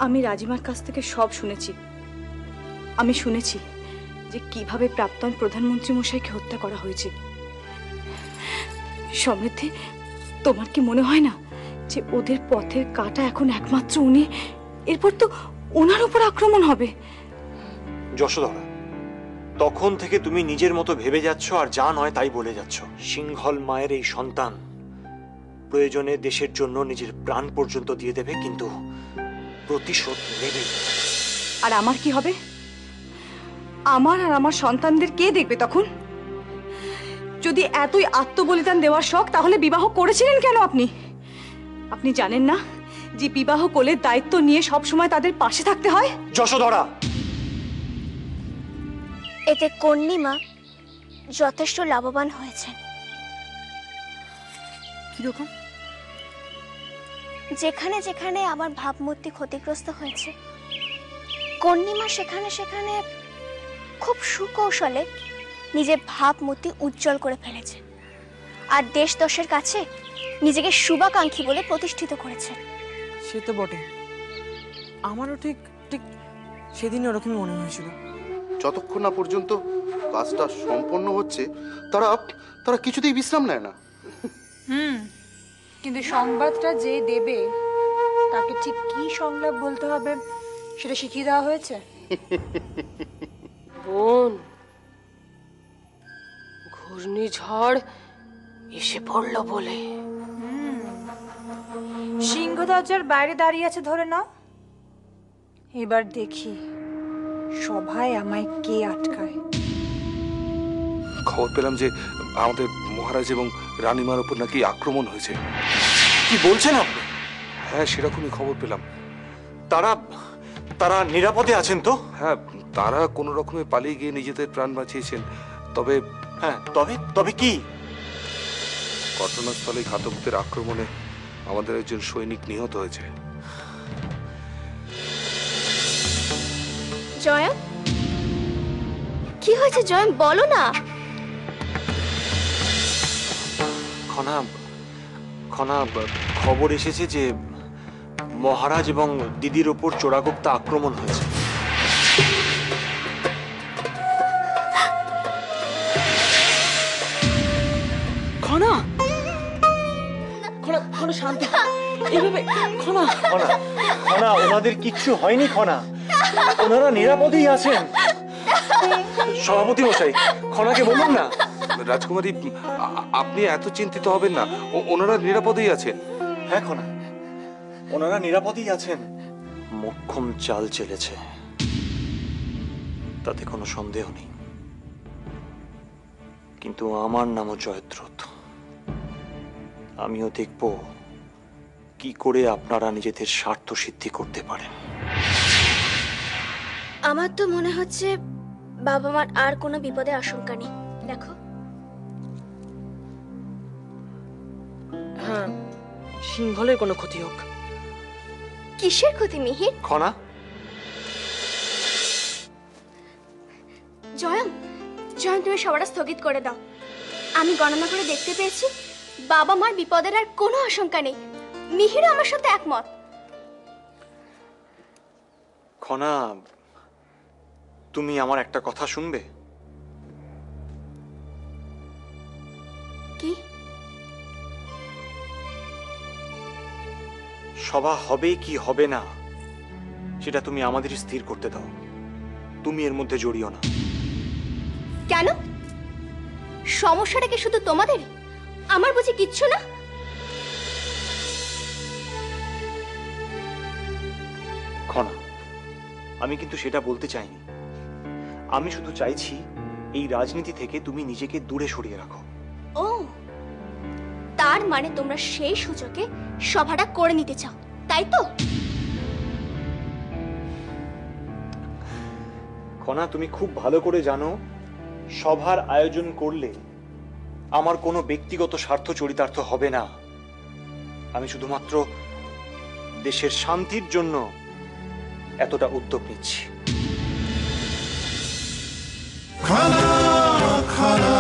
আমি রাজিমার কাছ থেকে সব শুনেছি। আমি শুনেছি যে কিভাবে প্রাক্তন প্রধানমন্ত্রী মশাইকে হত্যা করা হয়েছে। সমৃদ্ধি, তোমার কি মনে হয় না যে ওদের পথের কাঁটা এখন একমাত্র উনি? এরপর তো ওনার উপর আক্রমণ হবে। যশোধরা, তখন থেকে তুমি নিজের মতো ভেবে যাচ্ছ আর যা নয় তাই বলে যাচ্ছ। সিংহল মায়ের এই সন্তান প্রয়োজনে দেশের জন্য নিজের প্রাণ পর্যন্ত দিয়ে দেবে, কিন্তু প্রতিশোধ নেবে। আর আমার কি হবে? আমার আর আমার সন্তানদের কে দেখবে তখন? যদি এতই আত্মবলিদান দেওয়ার শখ, তাহলে বিবাহ করেছিলেন কেন আপনি? আপনি জানেন না যে বিবাহ কোলের দায়িত্ব নিয়ে সবসময় তাদের পাশে থাকতে হয়? যশোধরা, এতে কন্যা যথেষ্ট লাভবান হয়েছেন। কিরকম? যেখানে যেখানে আমার ভাবমূর্তি ক্ষতিগ্রস্ত হয়েছে, কন্যা সেখানে সেখানে খুব সুকৌশলে নিজের ভাবমূর্তি উজ্জ্বল করে ফেলেছে আর দেশ দশের কাছে নিজেকে শুভাকাঙ্ক্ষী বলে প্রতিষ্ঠিত করেছে। সে তো বটে, আমারও ঠিক ঠিক সেদিন ওরকমই মনে হয়েছিল। যতক্ষণ না পর্যন্ত কাজটা সম্পন্ন হচ্ছে তারা তারা কিছুতেই বিশ্রাম নেয় না। কিন্তু সংবাদটা যে দেবে তাকে ঠিক কি সংলাপ বলতে হবে সেটা শিখিয়ে দেওয়া হয়েছে। বোন, ঘূর্ণিঝড় এসে পড়লো বলে। সিংহ দরজার বাইরে দাঁড়িয়ে আছে ধরে নাও। এবার দেখি সভায় আমায় কে আটকায়। খবর পেলাম যে আমাদের মহারাজ এবং রানীমার উপর নাকি আক্রমণ হয়েছে। কি বলছেন আপনি? হ্যাঁ, সেরকমই খবর পেলাম। তারা তারা নিরাপদে আছেন তো? হ্যাঁ, তারা কোনো রকমে পালিয়ে গিয়ে নিজেদের প্রাণ বাঁচিয়েছেন। তবে হ্যাঁ, তবে কি? ঘটনাস্থলে ঘাতকদের আক্রমণে আমাদের একজন সৈনিক নিহত হয়েছে। জয়ম, কি হয়েছে জয়ম, বলো না। খবর এসেছে যে মহারাজ এবং দিদির ওপর চোরাগুপ্তা আক্রমণ হয়েছে। খনা, খনা, খনা শান্ত, এইভাবে খনা। খনা, ওনাদের কিচ্ছু হয়নি। খনা, ওনারা নিরাপদেই আছেন। সভাপতি মশাই, খনাকে বলুন না। রাজকুমারী, আপনি এত চিন্তিত হবেন না, ওনারা নিরাপদেই আছেন। হ্যাঁ খনা, ওনারা নিরাপদেই আছেন। মোক্ষম চাল চেলেছে, তাতে কোনো সন্দেহ নেই। কিন্তু আমার নামও জয়দ্রথ। আমিও দেখব কি করে আপনারা নিজেদের স্বার্থ সিদ্ধি করতে পারেন। আমার তো মনে হচ্ছে বাবা মার আর কোনো বিপদের আশঙ্কা নেই। দেখো, হ্যাঁ, সিংহলের কোনো ক্ষতি হোক। কিসের ক্ষতি মিহির? খনা, জয়ম, জয়ম, তুমি সবাটা স্থগিত করে দাও। আমি গণনা করে দেখতে পেয়েছি বাবা মার বিপদের আর কোনো আশঙ্কা নেই। মিহিরও আমার সাথে একমত। খনা, তুমি আমার একটা কথা শুনবে? কি? সভা হবে কি হবে না সেটা তুমি আমাদের স্থির করতে দাও। তুমি এর মধ্যে জড়িও না। কেন? সমস্যাটা কি শুধু তোমাদের? আমার বুঝি কিচ্ছু না? খনা, আমি কিন্তু সেটা বলতে চাইনি। আমি শুধু চাইছি এই রাজনীতি থেকে তুমি নিজেকে দূরে সরিয়ে রাখো। ও, তার মানে তোমরা সেই সুযোগে সভাটা করে নিতে চাও, তাই তো? খনা, তুমি খুব ভালো করে জানো সভার আয়োজন করলে আমার কোনো ব্যক্তিগত স্বার্থ চরিতার্থ হবে না। আমি শুধুমাত্র দেশের শান্তির জন্য এতটা উদ্যোগ নিচ্ছি। খানা খানা